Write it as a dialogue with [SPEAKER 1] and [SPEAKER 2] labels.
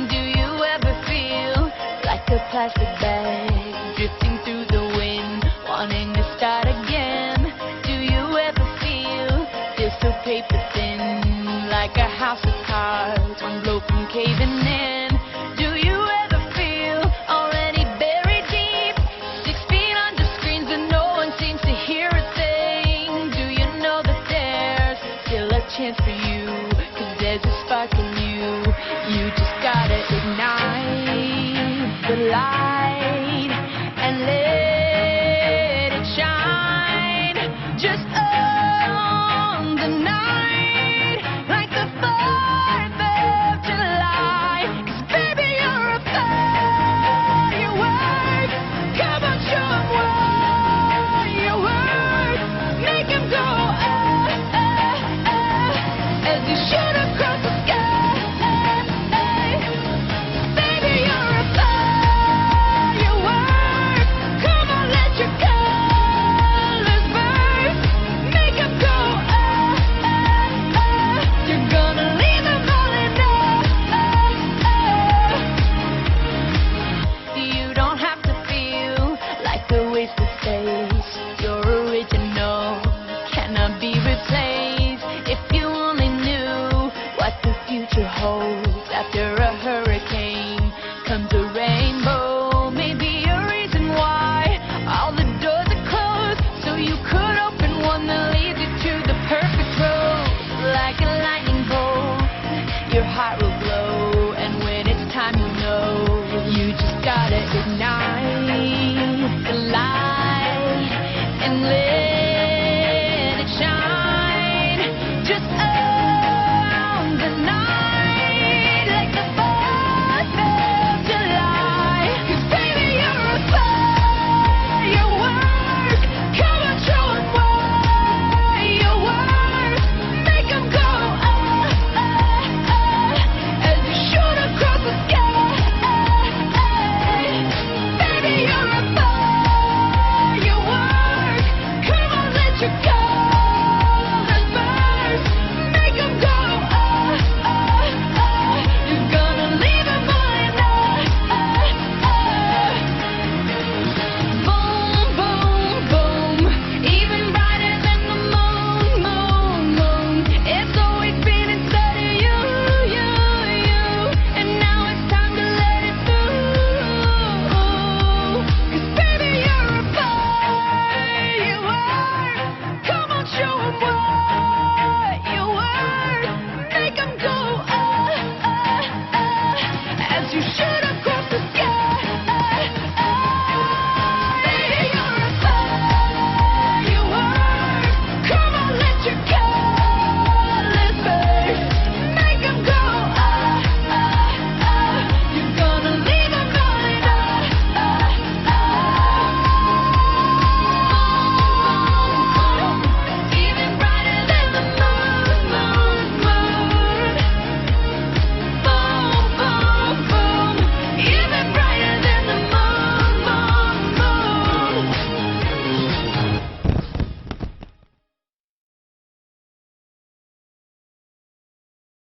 [SPEAKER 1] Do you ever feel like a plastic bag drifting through the wind, wanting to start again? Do you ever feel still so paper thin, like a house of cards, one blow from caving in? Do you ever feel already buried deep, 6 feet under screens and no one seems to hear a thing? Do you know that there's still a chance for you, 'cause there's a spark in you? You just gotta ignite the light and let it shine just on the night, like the 4th of July. 'Cause baby, you're a firework. Come on, show 'em what you're worth. Make 'em go as you shoot across the sky. Baby, you're a firework. Come on, let your colors burst. Make 'em go You're gonna leave 'em all in You don't have to feel like a wasted space. You're original, cannot be replaced. If you only knew what the future holds. After a hurricane comes a rainbow. Maybe a reason why all the doors are closed, so you could open one that leads you to the perfect road. Like a lightning bolt, your heart will glow, and when it's time, you know you just gotta ignite the light and let it shine just on the night, like the 4th of July. 'Cause baby, you're a firework. Come on, show 'em what you're worth. Make 'em go as you shoot across the sky. Baby, you're a firework. Come on, let your colors burst. Make 'em go You're gonna leave 'em all in Boom, boom, boom. Even brighter than the moon, moon, moon. It's always been inside of you, you, you. And now it's time to let it through. 'Cause baby, you're a firework. Come on, show 'em what you're worth. Make 'em go as you shoot